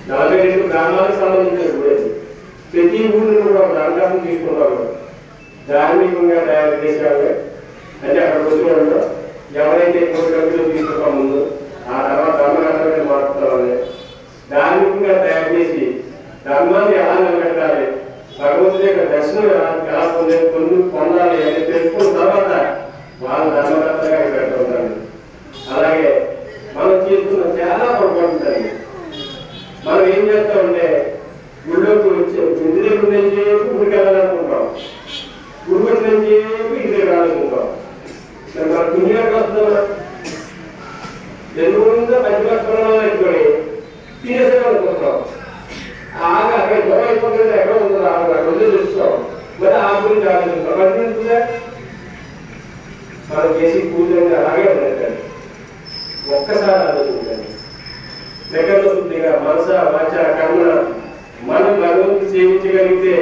42 గ్రామాలకు సంబంధించిన గుడి. ప్రతి ఊరిని కూడా ఒక ధర్మం తీసుకున్నారు. ధార్మికంగా తయారు చేసేవాళ్ళు అంటే అక్కడ వచ్చిన వాళ్ళు ఎవరైతే 3 గంటలు తీసుకున్న ముందు ఆ తర్వాత ధర్మగంటలు మారుతున్నామని ధార్మికంగా తయారు చేసి ధర్మాన్ని ఎలా నిలబెట్టాలి, భగవంతుడి యొక్క దర్శనం ఎలా పొందాలి అని తెలుసుకున్న తర్వాత వాళ్ళు ధర్మకర్తగా పెడుతుంటారు. అలాగే మనం చేస్తున్న చాలా పొరపాటుందండి. మనం ఏం చేస్తామంటే గుళ్ళోకి వచ్చే ఇంటి దగ్గర నుంచి గుడికి వెళ్ళాలనుకుంటాం, గుడి వచ్చి నుంచి ఇంటి దగ్గర రాలనుకుంటాం. మన పుణ్యానికి వస్తున్నాం తెలుగుందా పంచపక్షణాలు అనుకొని తినేసామనుకుంటున్నాం. ఆగా అక్కడ గొడవ అయిపోతుంది, ఎక్కడ ఉందో అక్కడ తెలుస్తాం. మరి ఆ గురించి ఆలోచిస్తాం. మంచి ఉంటుందా మనం చేసి పూజలు అలాగే ఉండదు. ఒక్కసారి ఆలోచించండి. దగ్గర శుద్ధిగా మనస వాచ కర్మ మనం భగవంతుని సేవించగలిగితే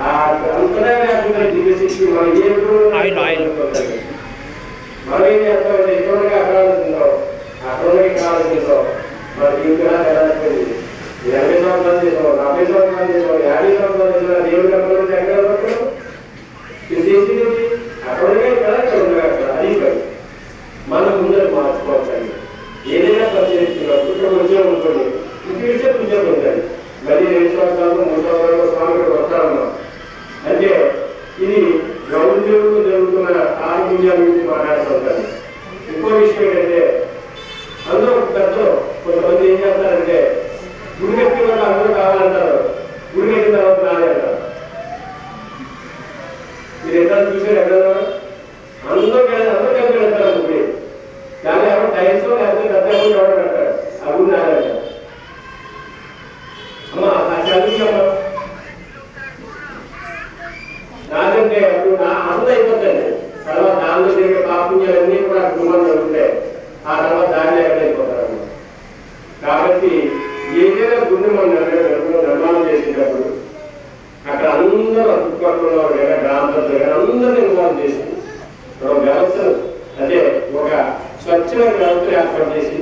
ఆ అంతగా లేకుండా దివ్యశక్తి మనం ఏ మనం ఏం చేస్తామంటే ఎటువంటి అకాలంలో అటువంటి ఆలోచించాం. మన జీవితాలు ఎలా అయిపోయింది. 80 సంవత్సరాలు చేసాం, 40 సంవత్సరాలు చేసాం, 50 సంవత్సరాలు చేసాం. దేవుడి అక్కడ ఎక్కడ పట్టడం చేసి అక్కడగా ఇక్కడ ఉండగా అది కాదు. మన ముందర మార్చుకోవచ్చండి. ఏదైనా పరిశీలిస్తున్నప్పుడు ఇక్కడ ఉద్యోగం ఉంటుంది, ఇంటికే ఉద్యోగం ఉంటుంది. మళ్ళీ 2 సంవత్సరాలు 3 సంవత్సరాలు స్వామి వస్తారన్నాం అంటే ఇది గౌరవంలో జరుగుతున్న ఆరోగ్యాల గురించి మాట్లాడుతుంటారు. ఇంకో విషయం ఏంటంటే అందరూ పెద్దలు కొంతమంది ఏం చేస్తారంటే గుడికెక్కి వాళ్ళు అందరూ కావాలంటారు, గుడికెక్కిన తర్వాత రాని అంటారు. మీరు ఎక్కడ చూసారు? ఎక్కడ అందరూ కలిపి వెళ్తారు గుడి. దాన్ని ఎవరు టైల్స్ లేకపోతే పెద్ద ఎవరు కట్టారు ఆ గుడి రాదంటారు. అమ్మా ఆ చదువుకమ్మా నాకంటే అప్పుడు నా అంత అయిపోతుంది. తర్వాత దానిలో జరిగే పాపుణ్యాలన్నీ కూడా కుటుంబాలు జరుగుతాయి. ఆ తర్వాత దాన్ని ఎక్కడ అయిపోతారు. కాబట్టి ఏదైనా గుడిని మనం నిర్మాణం చేసేటప్పుడు అక్కడ అందరూ చుట్టుపక్కల గ్రామాలు అందరూ ఇన్వాల్వ్ చేసి ఒక వ్యవస్థను అంటే ఒక స్వచ్ఛమైన వ్యవస్థను ఏర్పాటు చేసి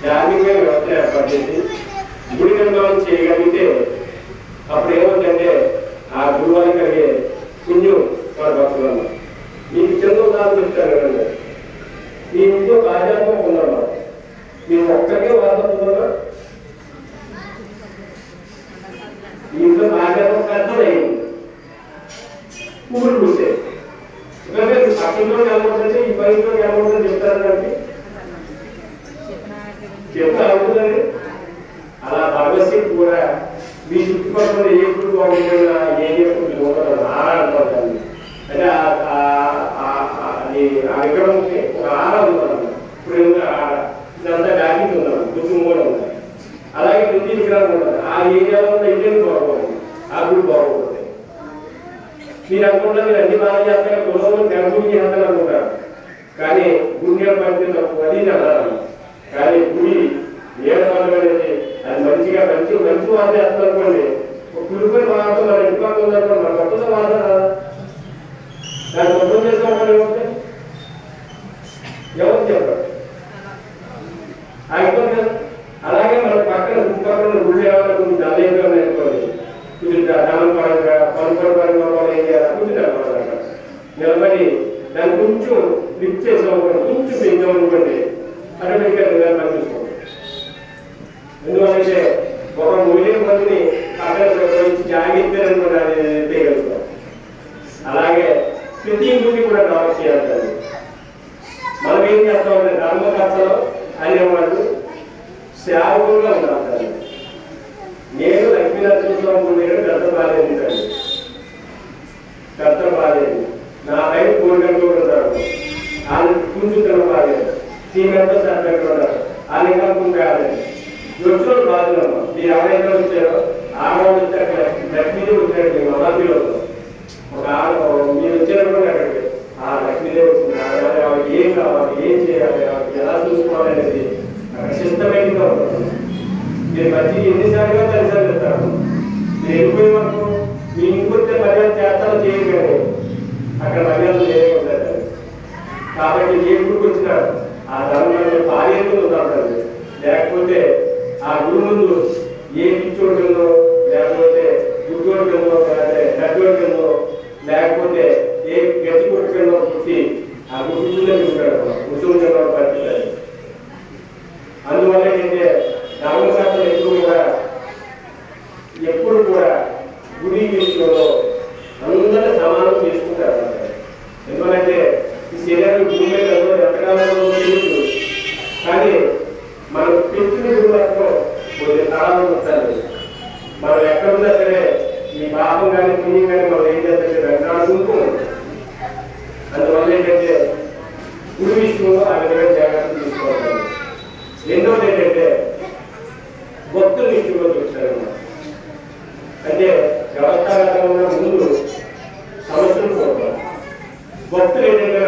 ధార్మికమైన వ్యవస్థను ఏర్పాటు చేసి గుడి నిర్మాణం చేయగలిగితే అప్పుడు ఏమవుతుందంటే ఆ గురువారి కలిగే పుణ్యం మన భక్తులమ్మ. మీకు చిన్న ఉదాహరణ ఇస్తాను కదండి. మీ ఇంట్లో ఒక ఆధ్యాత్మం ఉందమ్మా, మీరు ఒక్కరికే వాడుతుందమ్మా. మీ ఇంట్లో ఆధ్యాత్మం పెద్దదైంది, పువ్వులు పూసే పక్కింట్లో ఏమవుతుందంటే ఈ పైలో ఏమవుతుందని చెప్తారంటే చెప్తా అవుతుందండి. అలా భగవద్గీత కూడా మీ చుట్టుపక్కల ఏ గుడి బాగుంటుందా ఏ ఆరాడుతుంది అంటే ఆ విగ్రహంకి ఒక ఆరా ఉందన్నమాట. ఇప్పుడు ఇదంతా డాకింగ్ ఉందన్నమాట, కుటుంబం కూడా ఉంది. అలాగే ప్రతి విగ్రహం ఉంటుంది. ఆ ఏరియాలో ఉన్న ఇండియన్ బాగుంటుంది, ఆ గుడి బాగుంటుంది. మీరు అనుకుంటా మీరు అన్ని బాగా చేస్తారు, కులంలో టెంపుల్ చేస్తారు అనుకుంటారు. కానీ గుడి పడితే తప్పు అది అన్నారు. కానీ గుడి ఏర్పాటు అనేది అది మంచిగా మంచి వాడు చేస్తారు అనుకోండి. పులిపని వాడుతున్నారు, ఇంటిపక్క ఉందనుకోండి, మన కొత్తగా వాడతారా? దాన్ని మొత్తం చేసుకోవాలి ఎవరు చెప్పారు అయిపోతుంది కదా. అలాగే మన పక్కన చుట్టుపక్కల గుళ్ళు ఏమైనా కొంచెం దళయంగా అనుకోండి, కొంచెం ధనం పరంగా పనుపడి పరంగా ఏం చేయాలి కొంచెం నిలబడి దాన్ని కొంచెం లిఫ్ట్ చేసామనుకోండి, కొంచెం పెంచామనుకోండి, ఆటోమేటిక్గా కనిపిస్తుంది. ఎందుకంటే ఒక 1,000,000 మందిని అక్కడ జాగ్రత్తగా అది చేయగలుగుతాం. అలాగే ప్రతి గుడిని కూడా డెవలప్ చేయాలి. మనం ఏం చేస్తామంటే ధర్మకర్తలు అనేవాళ్ళు సేవకులుగా ఉండాలి. నేను లక్ష్మీనరసింహస్వామి గుడి దగ్గర పెద్ద బాలేదు, పెద్ద బాలేదు. నా పైన 4 గంటలు ఉంటారు. వాళ్ళు కూర్చుంటున్న బాలేదు, 3 గంటలు సరిగ్గా ఉన్నారు. వాళ్ళు ఇంకా కాలేదు. వచ్చిన బాధలమ్మా. మీరు ఎవరైతే వచ్చారో ఆడవాళ్ళు వచ్చాక లక్ష్మీదేవి వచ్చారు. మీ మహాబీలో ఒక మీరు వచ్చేటప్పుడు అక్కడికి ఆ లక్ష్మీదేవి వచ్చింది. ఆవిడకి ఏం కావాలి, ఏం చేయాలి, ఆవిడకి ఎలా చూసుకోవాలి అనేది అక్కడ సిస్టమేటిక్గా ఉంటుంది. మీరు మంచి ఎన్నిసార్లుగా తెలిసారి చెప్తారు. మీరు వెళ్ళిపోయే వరకు మీ ఇంకొచ్చే మర్యాద చేస్తారో చేయరు, కానీ అక్కడ మర్యాద చేయకుండా. కాబట్టి ఏ గుడికి వచ్చినా ఆ ధర్మంలో భార్యతో ఉంటారు. లేకపోతే ఆ గుడి ముందు ఏ పిచ్చోడు కిందో లేకపోతే గుడ్డోడు కిందో డబ్బోడు కిందో లేకపోతే ఏ గట్టి కొట్టు కిందో పుట్టి ఆ గుడ్డులో ఉంటాడు కుటుంబంలో పరిస్థితి. అందువల్ల ఏంటంటే ధర్మశాస్త్రం ఎప్పుడు కూడా గుడి విషయంలో అందరూ సమానం చేసుకుంటారు. ఎందుకంటే ఈ శరీరం భూమి మీద ఎంతకాలంలో తెలుసు, కానీ మనం పెట్టిన గురువులతో కొన్ని తరాలు ఉంటారు. మనం ఎక్కడున్నా సరే ఈ పాపం కానీ పుణ్యం కానీ మనం ఏం చేస్తే వెంటాడుకుంటూ, అందువల్ల ఏంటంటే గుడి విషయంలో ఆ విధంగా జాగ్రత్తలు తీసుకోవాలి. రెండవది ఏంటంటే భక్తుల విషయంలో చూస్తారన్నమాట. అంటే వ్యవస్థాగతంగా ముందు సమస్యలు పోతారు. భక్తులు ఏంటంటే